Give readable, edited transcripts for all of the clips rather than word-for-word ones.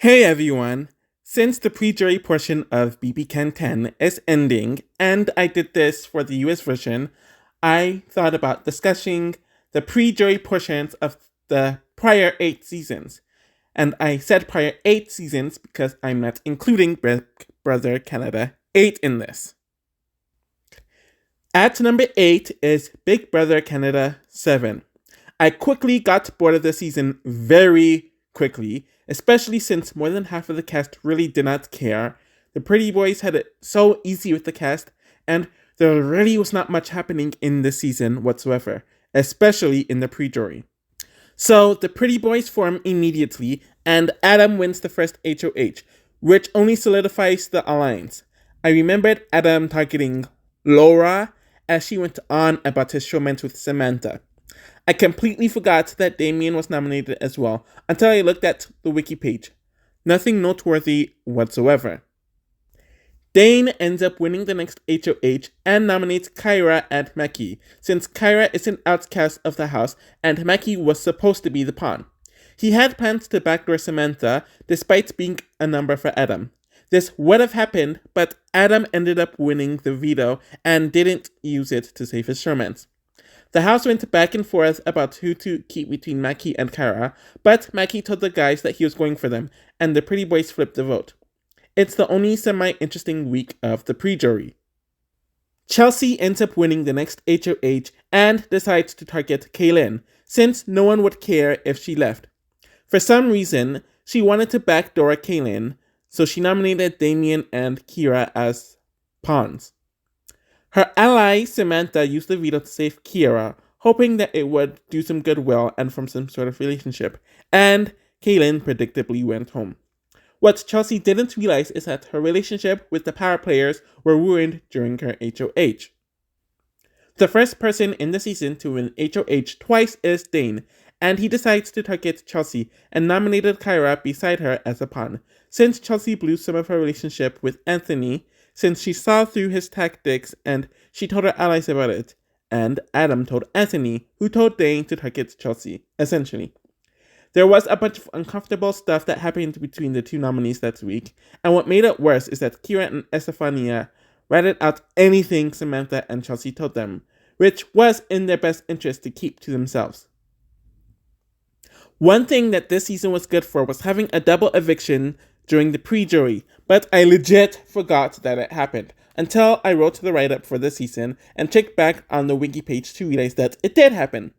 Hey everyone! Since the pre-jury portion of BBCAN 10 is ending, and I did this for the US version, I thought about discussing the pre-jury portions of the prior 8 seasons. And I said prior 8 seasons because I'm not including Big Brother Canada 8 in this. At number 8 is Big Brother Canada 7. I quickly got bored of the season very quickly, especially since more than half of the cast really did not care. The Pretty Boys had it so easy with the cast, and there really was not much happening in the season whatsoever, especially in the pre-jury. So the Pretty Boys form immediately, and Adam wins the first HOH, which only solidifies the alliance. I remembered Adam targeting Laura as she went on about his romance with Samantha. I completely forgot that Damien was nominated as well until I looked at the wiki page. Nothing noteworthy whatsoever. Dane ends up winning the next HOH and nominates Kyra and Mackie, since Kyra is an outcast of the house and Mackie was supposed to be the pawn. He had plans to backdoor Samantha, despite being a number for Adam. This would have happened, but Adam ended up winning the veto and didn't use it to save his romance. The house went back and forth about who to keep between Mackie and Kyra, but Mackie told the guys that he was going for them, and the Pretty Boys flipped the vote. It's the only semi-interesting week of the pre-jury. Chelsea ends up winning the next HOH and decides to target Kaylin, since no one would care if she left. For some reason, she wanted to backdoor Kaylin, so she nominated Damien and Kira as pawns. Her ally, Samantha, used the veto to save Kira, hoping that it would do some goodwill and form some sort of relationship, and Kaylin predictably went home. What Chelsea didn't realize is that her relationship with the power players were ruined during her HOH. The first person in the season to win HOH twice is Dane, and he decides to target Chelsea and nominated Kyra beside her as a pawn, since Chelsea blew some of her relationship with Anthony, since she saw through his tactics and she told her allies about it, and Adam told Anthony, who told Dane to target Chelsea, essentially. There was a bunch of uncomfortable stuff that happened between the two nominees that week, and what made it worse is that Kira and Estefania ratted out anything Samantha and Chelsea told them, which was in their best interest to keep to themselves. One thing that this season was good for was having a double eviction during the pre-jury, but I legit forgot that it happened until I wrote the write-up for the season and checked back on the wiki page to realize that it did happen.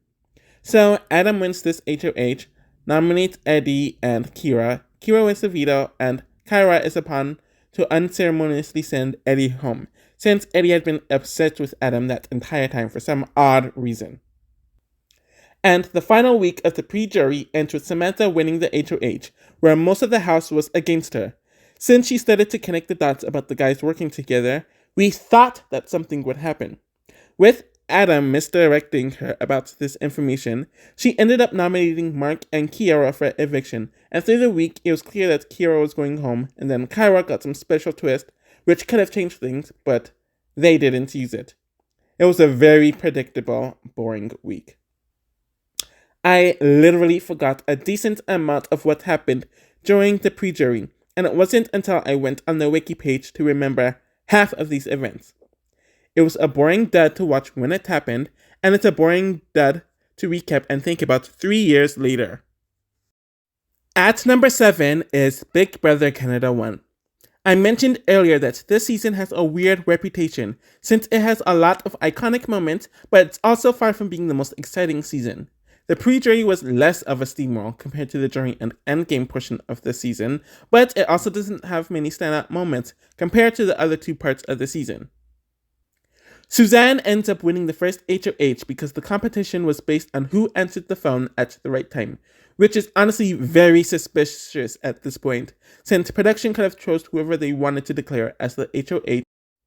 So Adam wins this HOH, nominates Eddie and Kira. Kira wins the veto, and Kyra is a pawn to unceremoniously send Eddie home, since Eddie had been upset with Adam that entire time for some odd reason. And the final week of the pre-jury ends with Samantha winning the HOH, where most of the house was against her. Since she started to connect the dots about the guys working together, we thought that something would happen. With Adam misdirecting her about this information, she ended up nominating Mark and Kiara for eviction, and through the week it was clear that Kiara was going home, and then Kyra got some special twist, which could have changed things, but they didn't use it. It was a very predictable, boring week. I literally forgot a decent amount of what happened during the pre-jury, and it wasn't until I went on the wiki page to remember half of these events. It was a boring dud to watch when it happened, and it's a boring dud to recap and think about 3 years later. At number 7 is Big Brother Canada 1. I mentioned earlier that this season has a weird reputation, since it has a lot of iconic moments, but it's also far from being the most exciting season. The pre-jury was less of a steamroll compared to the jury and endgame portion of the season, but it also doesn't have many standout moments compared to the other two parts of the season. Suzanne ends up winning the first HOH because the competition was based on who answered the phone at the right time, which is honestly very suspicious at this point, since production could have chose whoever they wanted to declare as the HOH.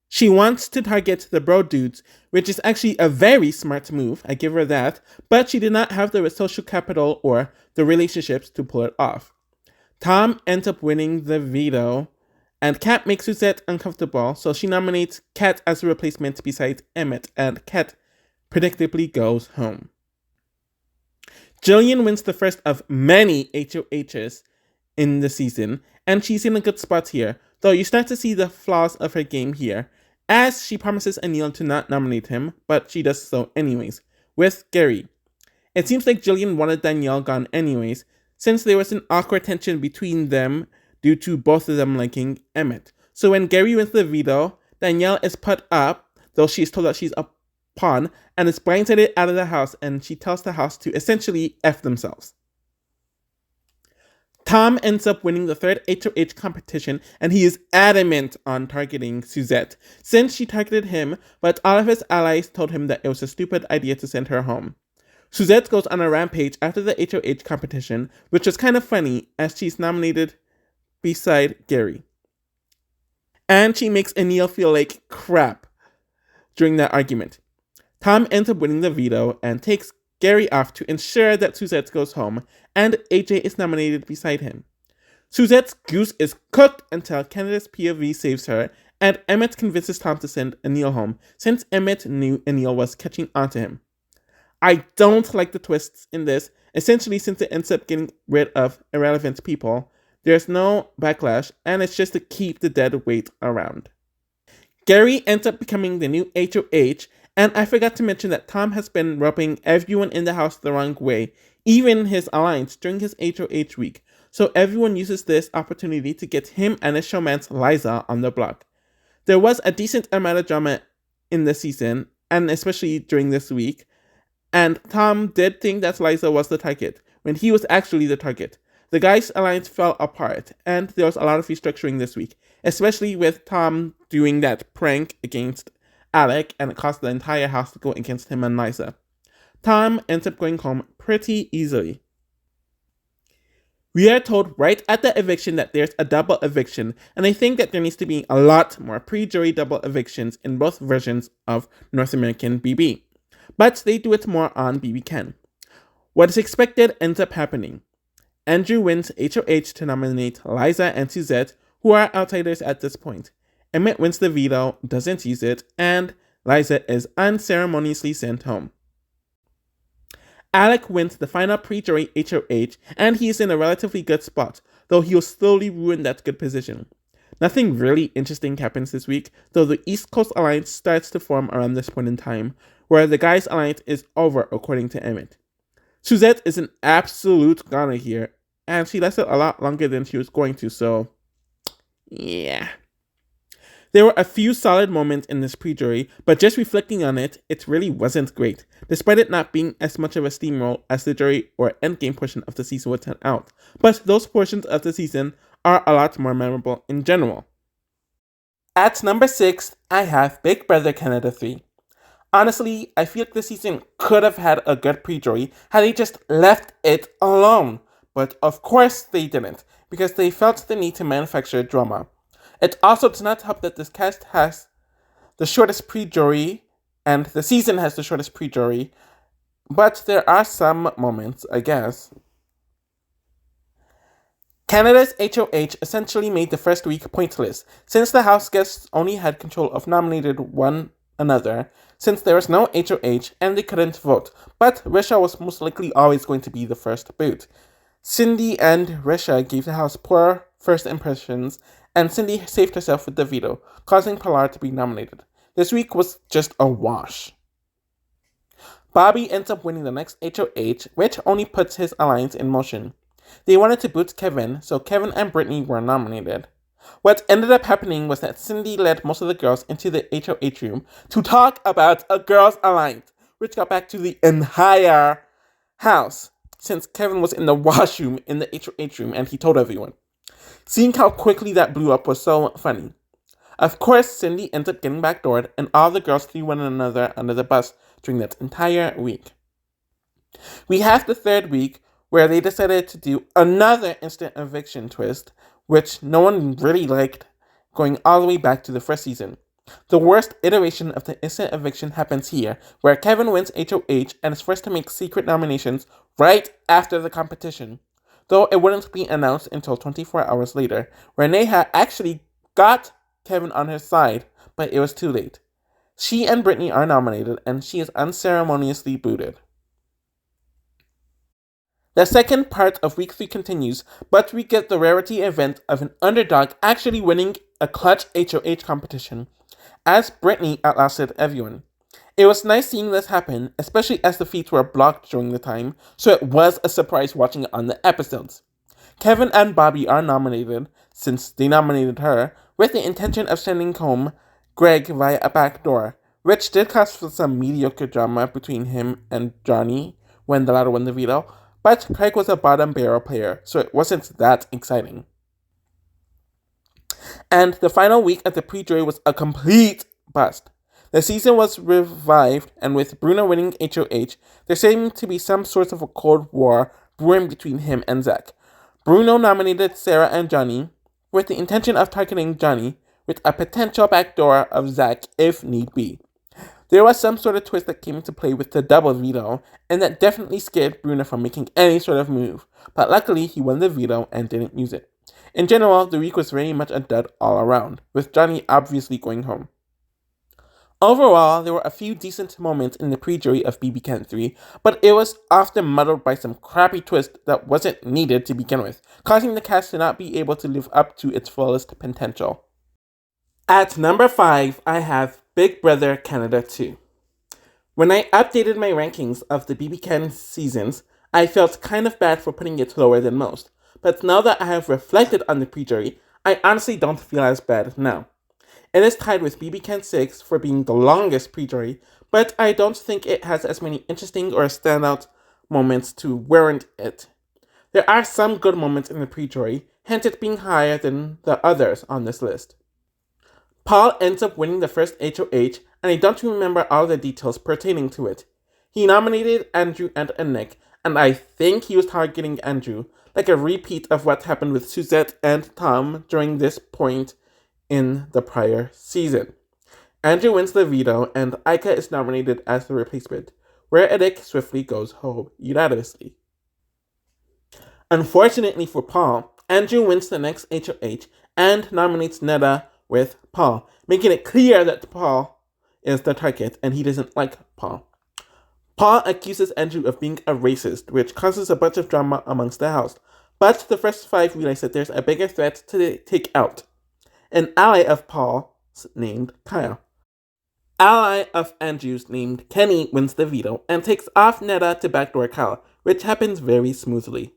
She wants to target the bro dudes, which is actually a very smart move, I give her that, but she did not have the social capital or the relationships to pull it off. Tom ends up winning the veto, and Kat makes Suzette uncomfortable, so she nominates Kat as a replacement besides Emmett, and Kat predictably goes home. Jillian wins the first of many HOHs in the season, and she's in a good spot here, though you start to see the flaws of her game here, as she promises Anil to not nominate him, but she does so anyways, with Gary. It seems like Jillian wanted Danielle gone anyways, since there was an awkward tension between them due to both of them liking Emmett. So when Gary wins the veto, Danielle is put up, though she is told that she's a pawn, and is blindsided out of the house, and she tells the house to essentially F themselves. Tom ends up winning the third HOH competition, and he is adamant on targeting Suzette, since she targeted him, but all of his allies told him that it was a stupid idea to send her home. Suzette goes on a rampage after the HOH competition, which was kind of funny, as she's nominated beside Gary. And she makes Anil feel like crap during that argument. Tom ends up winning the veto and takes Gary off to ensure that Suzette goes home, and AJ is nominated beside him. Suzette's goose is cooked until Canada's POV saves her, and Emmett convinces Tom to send Anil home, since Emmett knew Anil was catching on to him. I don't like the twists in this, essentially since it ends up getting rid of irrelevant people. There's no backlash, and it's just to keep the dead weight around. Gary ends up becoming the new HOH, and I forgot to mention that Tom has been rubbing everyone in the house the wrong way, even his alliance, during his HOH week, so everyone uses this opportunity to get him and his showmance Liza on the block. There was a decent amount of drama in the season, and especially during this week, and Tom did think that Liza was the target, when he was actually the target. The guys' alliance fell apart, and there was a lot of restructuring this week, especially with Tom doing that prank against Alec, and it caused the entire house to go against him and Liza. Tom ends up going home pretty easily. We are told right at the eviction that there's a double eviction, and I think that there needs to be a lot more pre-jury double evictions in both versions of North American BB. But they do it more on BBCAN. What is expected ends up happening. Andrew wins HOH to nominate Liza and Suzette, who are outsiders at this point. Emmett wins the veto, doesn't use it, and Liza is unceremoniously sent home. Alec wins the final pre-jury HOH, and he is in a relatively good spot, though he will slowly ruin that good position. Nothing really interesting happens this week, though the East Coast Alliance starts to form around this point in time, where the guys' alliance is over according to Emmett. Suzette is an absolute goner here, and she lasted a lot longer than she was going to, so yeah. There were a few solid moments in this pre-jury, but just reflecting on it, it really wasn't great, despite it not being as much of a steamroll as the jury or endgame portion of the season would turn out. But those portions of the season are a lot more memorable in general. At number 6, I have Big Brother Canada 3. Honestly, I feel like the season could have had a good pre-jury had they just left it alone. But of course they didn't, because they felt the need to manufacture drama. It also does not help that this cast has the shortest pre-jury, and the season has the shortest pre-jury, but there are some moments, I guess. Canada's HOH essentially made the first week pointless, since the house guests only had control of nominated one another, since there was no HOH and they couldn't vote, but Risha was most likely always going to be the first boot. Cindy and Risha gave the house poor first impressions, and Cindy saved herself with the veto, causing Pilar to be nominated. This week was just a wash. Bobby ends up winning the next HOH, which only puts his alliance in motion. They wanted to boot Kevin, so Kevin and Brittany were nominated. What ended up happening was that Cindy led most of the girls into the HOH room to talk about a girls' alliance, which got back to the entire house, since Kevin was in the washroom in the HOH room and he told everyone. Seeing how quickly that blew up was so funny. Of course, Cindy ends up getting backdoored, and all the girls threw one another under the bus during that entire week. We have the third week, where they decided to do another instant eviction twist, which no one really liked, going all the way back to the first season. The worst iteration of the instant eviction happens here, where Kevin wins HOH and is forced to make secret nominations right after the competition. Though it wouldn't be announced until 24 hours later, where Neha actually got Kevin on her side, but it was too late. She and Brittany are nominated, and she is unceremoniously booted. The second part of week 3 continues, but we get the rarity event of an underdog actually winning a clutch HOH competition, as Brittany outlasted everyone. It was nice seeing this happen, especially as the feeds were blocked during the time, so it was a surprise watching it on the episodes. Kevin and Bobby are nominated, since they nominated her, with the intention of sending home Greg via a back door, which did cause for some mediocre drama between him and Johnny when the latter won the veto, but Craig was a bottom barrel player, so it wasn't that exciting. And the final week of the pre-jury was a complete bust. The season was revived, and with Bruno winning HOH, there seemed to be some sort of a cold war brewing between him and Zach. Bruno nominated Sarah and Johnny, with the intention of targeting Johnny, with a potential backdoor of Zach if need be. There was some sort of twist that came into play with the double veto, and that definitely scared Bruno from making any sort of move, but luckily he won the veto and didn't use it. In general, the week was very much a dud all around, with Johnny obviously going home. Overall, there were a few decent moments in the pre-jury of BBCAN 3, but it was often muddled by some crappy twist that wasn't needed to begin with, causing the cast to not be able to live up to its fullest potential. At number 5, I have Big Brother Canada 2. When I updated my rankings of the BBCAN seasons, I felt kind of bad for putting it lower than most, but now that I have reflected on the pre-jury, I honestly don't feel as bad now. It is tied with BBCAN 6 for being the longest pre-jury, but I don't think it has as many interesting or standout moments to warrant it. There are some good moments in the pre-jury, hence it being higher than the others on this list. Paul ends up winning the first HOH, and I don't remember all the details pertaining to it. He nominated Andrew and Nick, and I think he was targeting Andrew, like a repeat of what happened with Suzette and Tom during this point in the prior season. Andrew wins the veto, and Ika is nominated as the replacement, where Nick swiftly goes home unanimously. Unfortunately for Paul, Andrew wins the next HOH and nominates Neda with Paul, making it clear that Paul is the target and he doesn't like Paul. Paul accuses Andrew of being a racist, which causes a bunch of drama amongst the house, but the first 5 realize that there's a bigger threat to take out. An ally of Paul's named Kyle. Ally of Andrew's named Kenny wins the veto and takes off Neda to backdoor Kyle, which happens very smoothly.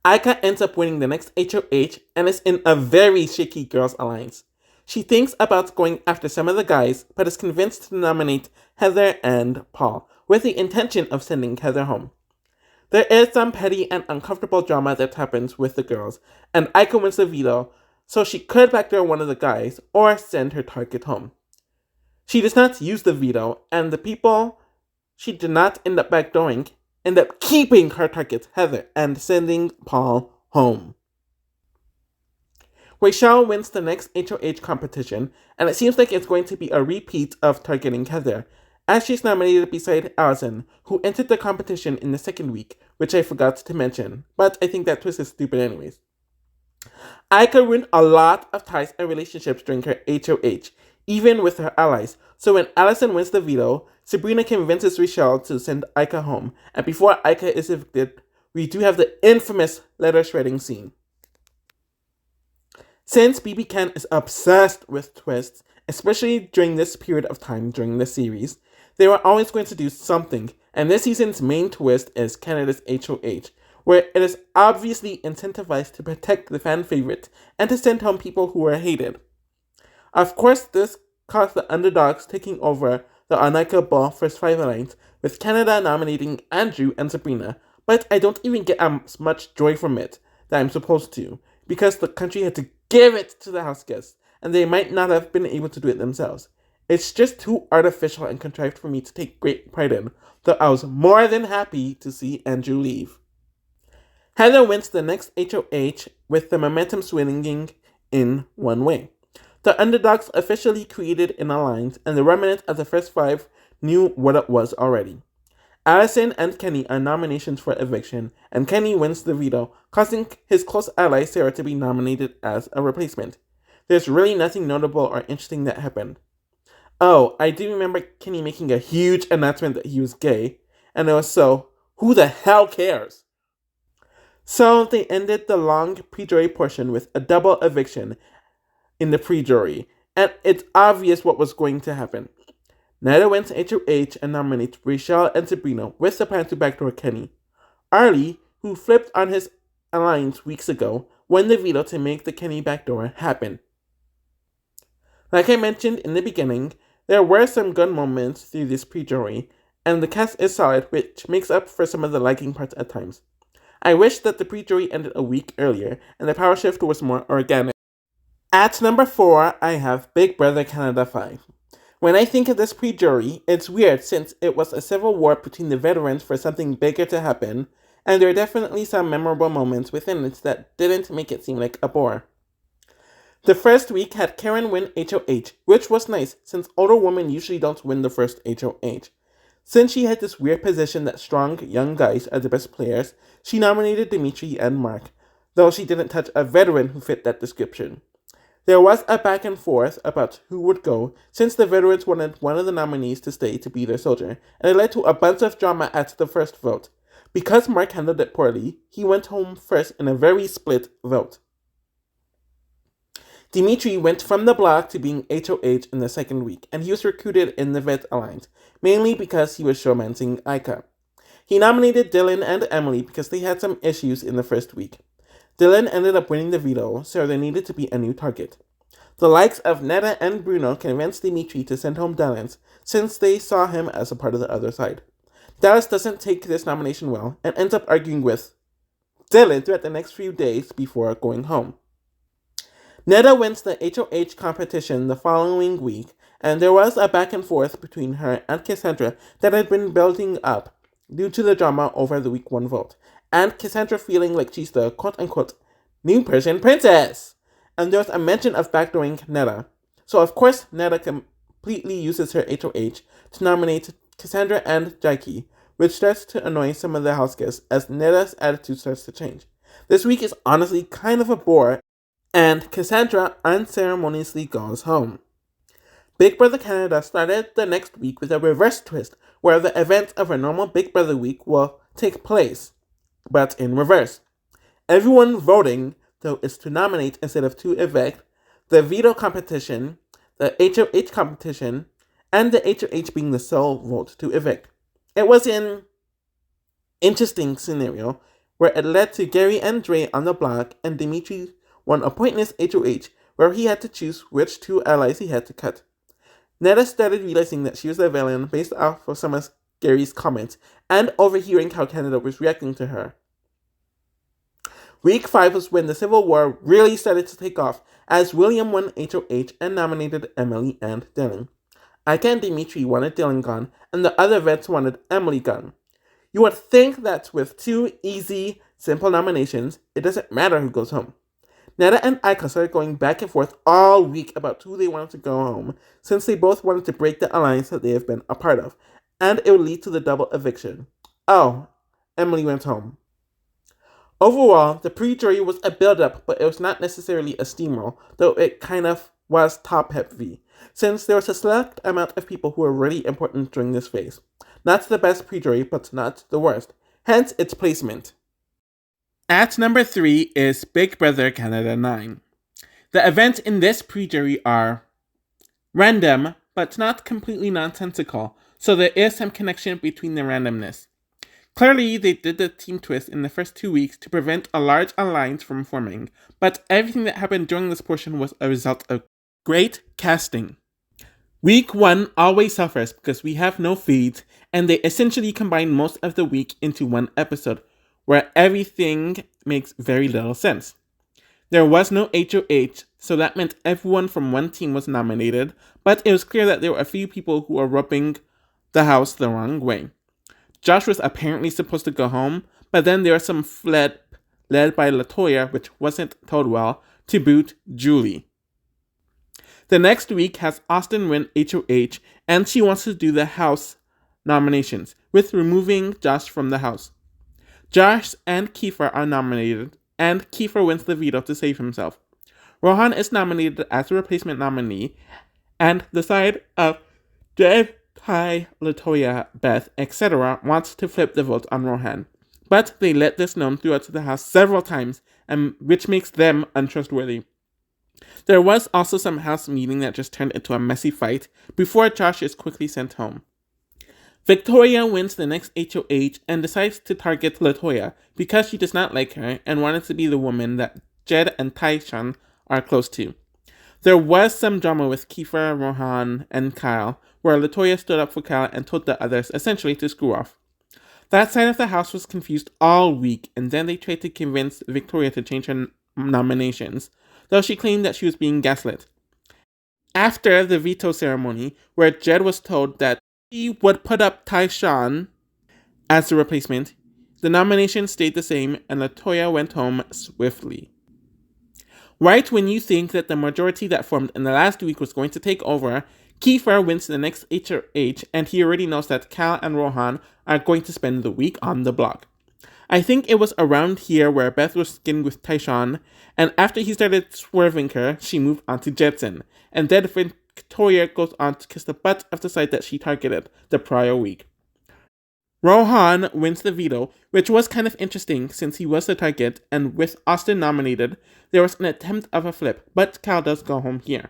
Ika ends up winning the next HOH and is in a very shaky girls' alliance. She thinks about going after some of the guys, but is convinced to nominate Heather and Paul, with the intention of sending Heather home. There is some petty and uncomfortable drama that happens with the girls, and Ika wins the veto, so she could backdoor one of the guys or send her target home. She does not use the veto, and the people she did not end up backdooring end up keeping her target, Heather, and sending Paul home. Rachel wins the next HOH competition, and it seems like it's going to be a repeat of targeting Heather, as she's nominated beside Allison, who entered the competition in the second week, which I forgot to mention, but I think that twist is stupid anyways. Ika ruined a lot of ties and relationships during her HOH, even with her allies, so when Allison wins the veto, Sabrina convinces Rachel to send Ika home, and before Ika is evicted, we do have the infamous letter shredding scene. Since BBCAN is obsessed with twists, especially during this period of time during the series, they were always going to do something, and this season's main twist is Canada's HOH, where it is obviously incentivized to protect the fan favorite and to send home people who are hated. Of course, this caused the underdogs taking over the unlikable first 5 alliance, with Canada nominating Andrew and Sabrina, but I don't even get as much joy from it that I'm supposed to, because the country had to give it to the house guests, and they might not have been able to do it themselves. It's just too artificial and contrived for me to take great pride in, though I was more than happy to see Andrew leave. Heather wins the next HOH with the momentum swinging in one way. The underdogs officially created an alliance, and the remnant of the first 5 knew what it was already. Allison and Kenny are nominations for eviction, and Kenny wins the veto, causing his close ally Sarah to be nominated as a replacement. There's really nothing notable or interesting that happened. Oh, I do remember Kenny making a huge announcement that he was gay, and it was so Who the hell cares? So they ended the long pre-jury portion with a double eviction in the pre-jury, and it's obvious what was going to happen. Neda went to HOH and nominated Rachel and Sabrina with the plan to backdoor Kenny. Arlie, who flipped on his alliance weeks ago, won the veto to make the Kenny backdoor happen. Like I mentioned in the beginning, there were some good moments through this pre-jury, and the cast is solid, which makes up for some of the lagging parts at times. I wish that the pre-jury ended a week earlier and the power shift was more organic. At number 4, I have Big Brother Canada 5. When I think of this pre-jury, it's weird since it was a civil war between the veterans for something bigger to happen, and there are definitely some memorable moments within it that didn't make it seem like a bore. The first week had Karen win HOH, which was nice since older women usually don't win the first HOH. Since she had this weird position that strong young guys are the best players, she nominated Dimitri and Mark, though she didn't touch a veteran who fit that description. There was a back and forth about who would go, since the veterans wanted one of the nominees to stay to be their soldier, and it led to a bunch of drama at the first vote. Because Mark handled it poorly, he went home first in a very split vote. Dimitri went from the block to being HOH in the second week, and he was recruited in the Vet Alliance, mainly because he was showmancing Ika. He nominated Dylan and Emily because they had some issues in the first week. Dylan ended up winning the veto, so there needed to be a new target. The likes of Neda and Bruno convinced Dimitri to send home Dallas, since they saw him as a part of the other side. Dallas doesn't take this nomination well, and ends up arguing with Dylan throughout the next few days before going home. Neda wins the HOH competition the following week, and there was a back and forth between her and Cassandra that had been building up due to the drama over the week 1 vote, and Cassandra feeling like she's the quote-unquote new Persian princess. And there's a mention of backdooring Neda. So of course Neda completely uses her HOH to nominate Cassandra and Jackie, which starts to annoy some of the house guests as Neda's attitude starts to change. This week is honestly kind of a bore, and Cassandra unceremoniously goes home. Big Brother Canada started the next week with a reverse twist, where the events of a normal Big Brother week will take place, but in reverse. Everyone voting, though, is to nominate instead of to evict, the veto competition, the HOH competition, and the HOH being the sole vote to evict. It was an interesting scenario where it led to Gary and Dre on the block, and Dimitri won a pointless HOH where he had to choose which 2 allies he had to cut. Neda started realizing that she was the villain based off of some of Gary's comments and overhearing how Canada was reacting to her. Week 5 was when the Civil War really started to take off, as William won HOH and nominated Emily and Dylan. Ika and Dimitri wanted Dylan gone, and the other vets wanted Emily gone. You would think that with 2 easy, simple nominations, it doesn't matter who goes home. Neda and Ika started going back and forth all week about who they wanted to go home, since they both wanted to break the alliance that they have been a part of, and it would lead to the double eviction. Oh, Emily went home. Overall, the pre-jury was a build-up, but it was not necessarily a steamroll, though it kind of was top-heavy, since there was a select amount of people who were really important during this phase. Not the best pre-jury, but not the worst, hence its placement. At number 3 is Big Brother Canada 9. The events in this pre-jury are random, but not completely nonsensical, so there is some connection between the randomness. Clearly, they did the team twist in the first 2 weeks to prevent a large alliance from forming, but everything that happened during this portion was a result of great casting. Week 1 always suffers because we have no feeds, and they essentially combine most of the week into one episode, where everything makes very little sense. There was no HOH, so that meant everyone from one team was nominated, but it was clear that there were a few people who were rubbing the house the wrong way. Josh was apparently supposed to go home, but then there was some flip led by LaToya, which wasn't told well, to boot Julie. The next week has Austin win HOH, and she wants to do the house nominations, with removing Josh from the house. Josh and Kiefer are nominated, and Kiefer wins the veto to save himself. Rohan is nominated as a replacement nominee, and the side of Dave Kai, Latoya, Beth, etc. want to flip the vote on Rohan, but they let this known throughout the house several times, and which makes them untrustworthy. There was also some house meeting that just turned into a messy fight before Josh is quickly sent home. Victoria wins the next HOH and decides to target Latoya because she does not like her and wanted to be the woman that Jed and Tyshawn are close to. There was some drama with Kiefer, Rohan, and Kyle, where Latoya stood up for Kyle and told the others essentially to screw off. That side of the house was confused all week, and then they tried to convince Victoria to change her nominations, though she claimed that she was being gaslit. After the veto ceremony, where Jed was told that he would put up Tyshawn as the replacement, the nomination stayed the same and Latoya went home swiftly. Right when you think that the majority that formed in the last week was going to take over, Kiefer wins the next HOH and he already knows that Cal and Rohan are going to spend the week on the block. I think it was around here where Beth was skinned with Tyshawn, and after he started swerving her, she moved on to Jetson, and then Victoria goes on to kiss the butt of the side that she targeted the prior week. Rohan wins the veto, which was kind of interesting since he was the target, and with Austin nominated, there was an attempt of a flip, but Cal does go home here.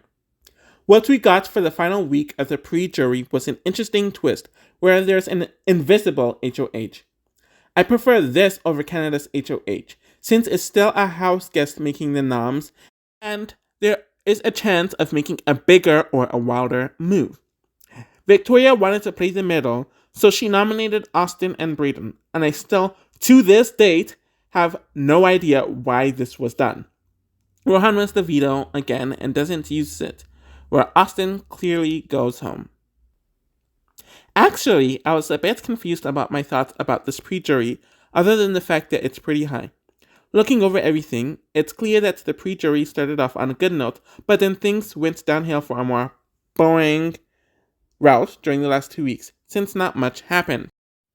What we got for the final week of the pre-jury was an interesting twist, where there's an invisible HOH. I prefer this over Canada's HOH, since it's still a house guest making the noms, and there is a chance of making a bigger or a wilder move. Victoria wanted to play the middle, so she nominated Austin and Brayden, and I still, to this date, have no idea why this was done. Rohan wins the veto again and doesn't use it, where Austin clearly goes home. Actually, I was a bit confused about my thoughts about this pre-jury, other than the fact that it's pretty high. Looking over everything, it's clear that the pre-jury started off on a good note, but then things went downhill for a more boring route during the last 2 weeks, since not much happened.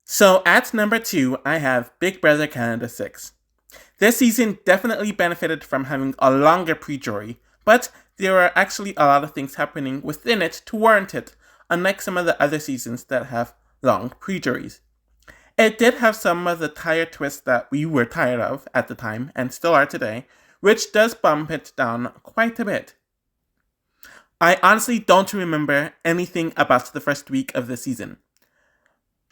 So at number 2, I have Big Brother Canada 6. This season definitely benefited from having a longer pre-jury, but there were actually a lot of things happening within it to warrant it, unlike some of the other seasons that have long pre-juries. It did have some of the tired twists that we were tired of at the time, and still are today, which does bump it down quite a bit. I honestly don't remember anything about the first week of the season.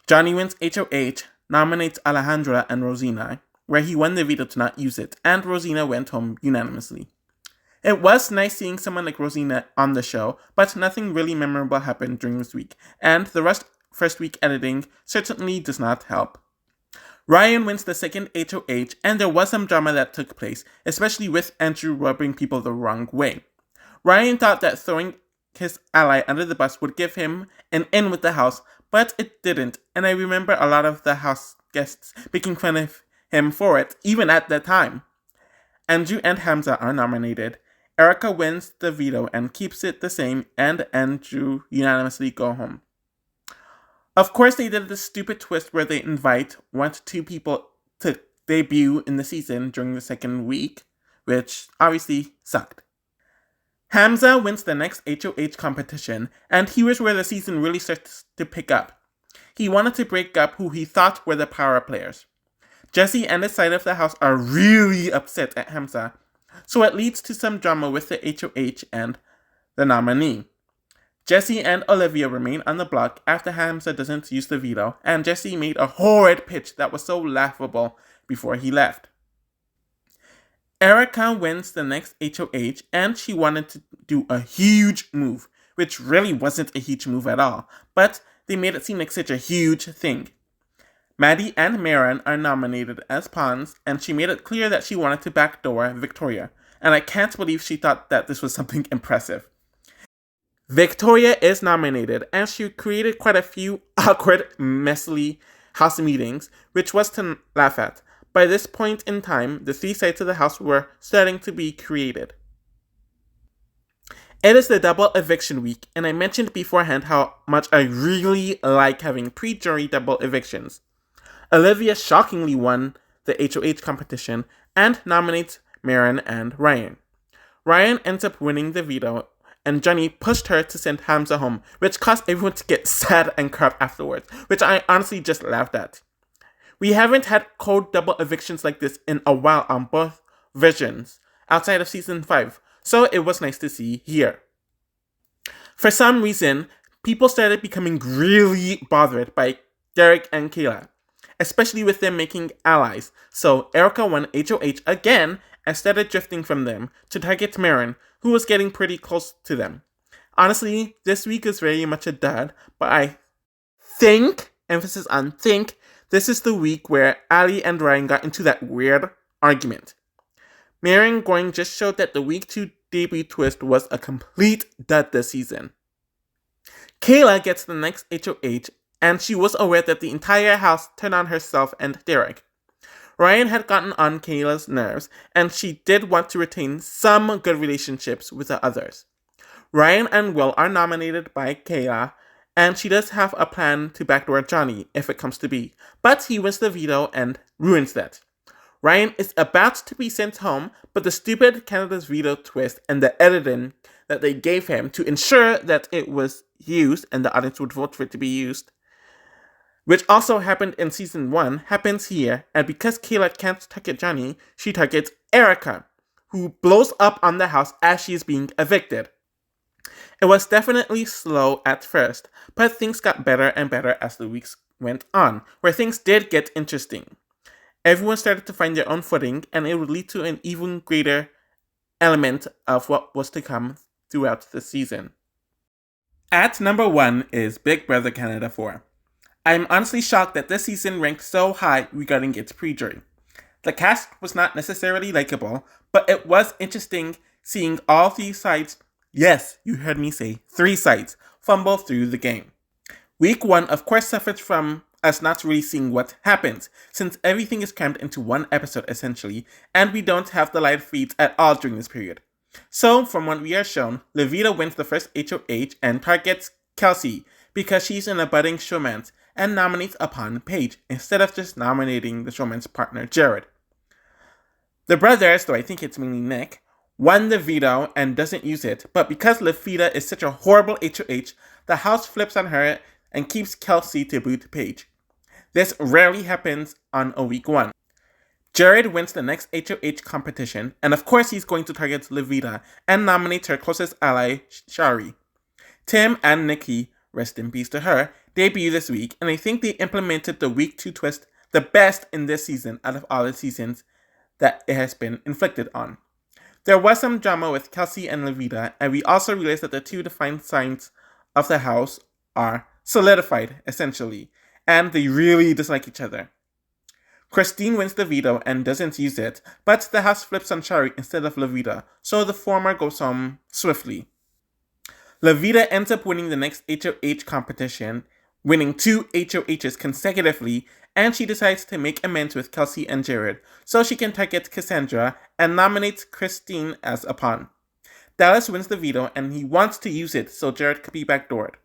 Johnny wins HOH, nominates Alejandra and Rosina, where he won the veto to not use it, and Rosina went home unanimously. It was nice seeing someone like Rosina on the show, but nothing really memorable happened during this week, and the first week editing certainly does not help. Ryan wins the second HOH, and there was some drama that took place, especially with Andrew rubbing people the wrong way. Ryan thought that throwing his ally under the bus would give him an in with the house, but it didn't, and I remember a lot of the house guests making fun of him for it, even at that time. Andrew and Hamza are nominated. Erica wins the veto and keeps it the same, and Andrew unanimously go home. Of course, they did this stupid twist where they invite 1 to 2 people to debut in the season during the second week, which obviously sucked. Hamza wins the next HOH competition, and here's where the season really starts to pick up. He wanted to break up who he thought were the power players. Jesse and his side of the house are really upset at Hamza, so it leads to some drama with the HOH and the nominee. Jesse and Olivia remain on the block after Hamza doesn't use the veto, and Jesse made a horrid pitch that was so laughable before he left. Erica wins the next HOH, and she wanted to do a huge move, which really wasn't a huge move at all, but they made it seem like such a huge thing. Maddie and Marin are nominated as pawns, and she made it clear that she wanted to backdoor Victoria, and I can't believe she thought that this was something impressive. Victoria is nominated, and she created quite a few awkward, messy house meetings, which was to laugh at. By this point in time, the 3 sides of the house were starting to be created. It is the double eviction week, and I mentioned beforehand how much I really like having pre-jury double evictions. Olivia shockingly won the HOH competition and nominates Marin and Ryan. Ryan ends up winning the veto, and Johnny pushed her to send Hamza home, which caused everyone to get sad and crap afterwards, which I honestly just laughed at. We haven't had cold double evictions like this in a while on both versions, outside of season 5, so it was nice to see here. For some reason, people started becoming really bothered by Derek and Kayla, especially with them making allies, so Erica won HOH again and started drifting from them to target Marin, who was getting pretty close to them. Honestly, this week is very much a dud, but I think, emphasis on think, this is the week where Ali and Ryan got into that weird argument. Marin going just showed that the week 2 debut twist was a complete dud this season. Kayla gets the next HOH, and she was aware that the entire house turned on herself and Derek. Ryan had gotten on Kayla's nerves, and she did want to retain some good relationships with the others. Ryan and Will are nominated by Kayla, and she does have a plan to backdoor Johnny if it comes to be, but he wins the veto and ruins that. Ryan is about to be sent home, but the stupid Canada's veto twist and the editing that they gave him to ensure that it was used and the audience would vote for it to be used, which also happened in season 1, happens here, and because Kayla can't target Johnny, she targets Erica, who blows up on the house as she is being evicted. It was definitely slow at first, but things got better and better as the weeks went on, where things did get interesting. Everyone started to find their own footing, and it would lead to an even greater element of what was to come throughout the season. At number 1 is Big Brother Canada 4. I'm honestly shocked that this season ranked so high regarding its pre-jury. The cast was not necessarily likable, but it was interesting seeing all 3 sides, yes, you heard me say 3 sides, fumble through the game. Week 1 of course suffered from us not really seeing what happens, since everything is crammed into one episode essentially, and we don't have the live feeds at all during this period. So, from what we are shown, Levita wins the first HOH and targets Kelsey because she's in a budding showmance and nominates upon Paige instead of just nominating the showmance partner Jared. The brothers, though I think it's mainly Nick, won the veto and doesn't use it, but because Levita is such a horrible HOH, the house flips on her and keeps Kelsey to boot Paige. This rarely happens on a week 1. Jared wins the next HOH competition, and of course he's going to target Levita and nominates her closest ally, Shari. Tim and Nikki, rest in peace to her, debut this week, and I think they implemented the week 2 twist the best in this season out of all the seasons that it has been inflicted on. There was some drama with Kelsey and Levita, and we also realized that the 2 defined signs of the house are solidified, essentially, and they really dislike each other. Christine wins the veto and doesn't use it, but the house flips on Shari instead of Levita, so the former goes home swiftly. Levita ends up winning the next HOH competition, winning 2 HOHs consecutively, and she decides to make amends with Kelsey and Jared, so she can target Cassandra and nominates Christine as a pawn. Dallas wins the veto and he wants to use it so Jared could be backdoored.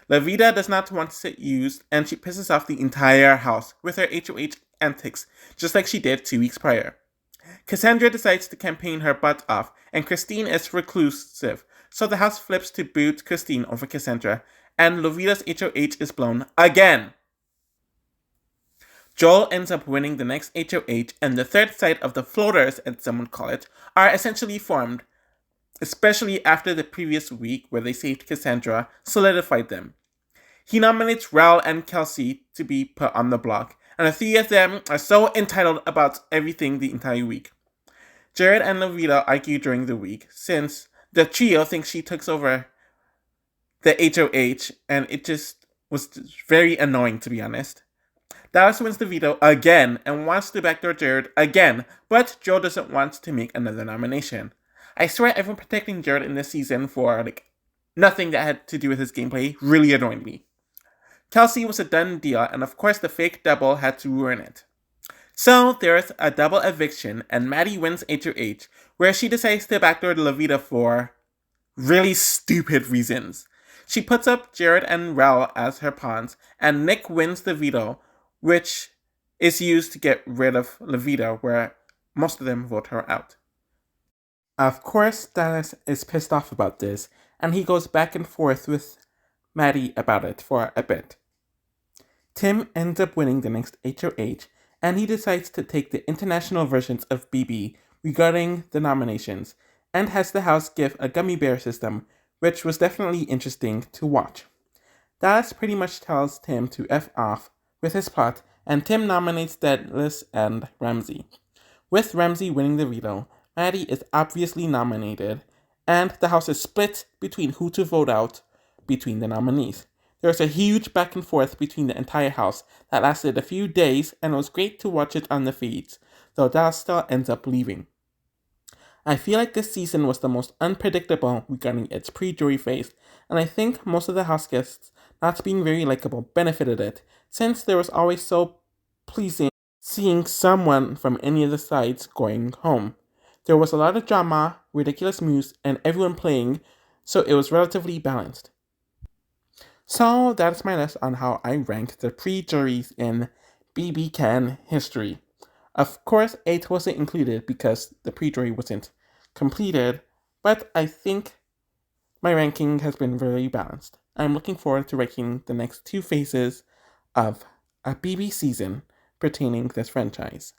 Levita does not want it used, and she pisses off the entire house with her HOH antics, just like she did 2 weeks prior. Cassandra decides to campaign her butt off, and Christine is reclusive, so the house flips to boot Christine over Cassandra, and Levita's HOH is blown again. Joel ends up winning the next HOH, and the third side of the floaters, as some would call it, are essentially formed, especially after the previous week where they saved Cassandra, solidified them. He nominates Raul and Kelsey to be put on the block, and the 3 of them are so entitled about everything the entire week. Jared and Levita argue during the week, since the trio thinks she took over the HOH, and it just was very annoying, to be honest. Dallas wins the veto again and wants to backdoor Jared again, but Joe doesn't want to make another nomination. I swear everyone protecting Jared in this season for nothing that had to do with his gameplay really annoyed me. Kelsey was a done deal, and of course the fake double had to ruin it. So there's a double eviction, and Maddie wins HOH, where she decides to backdoor Levita for really stupid reasons. She puts up Jared and Raul as her pawns, and Nick wins the veto, which is used to get rid of Levita, where most of them vote her out. Of course, Dallas is pissed off about this, and he goes back and forth with Maddie about it for a bit. Tim ends up winning the next HOH, and he decides to take the international versions of BB regarding the nominations, and has the house give a gummy bear system, which was definitely interesting to watch. Dallas pretty much tells Tim to F off with his pot, and Tim nominates Dallas and Ramsey. With Ramsey winning the veto, Maddie is obviously nominated, and the house is split between who to vote out between the nominees. There was a huge back and forth between the entire house that lasted a few days, and it was great to watch it on the feeds, though Dallas still ends up leaving. I feel like this season was the most unpredictable regarding its pre-jury phase, and I think most of the house guests not being very likable benefited it, since there was always so pleasing seeing someone from any of the sides going home. There was a lot of drama, ridiculous moves, and everyone playing, so it was relatively balanced. So that's my list on how I rank the pre-juries in BBCAN history. Of course, 8 wasn't included because the pre-jury wasn't completed, but I think my ranking has been very balanced. I'm looking forward to ranking the next 2 phases of a BB season pertaining this franchise.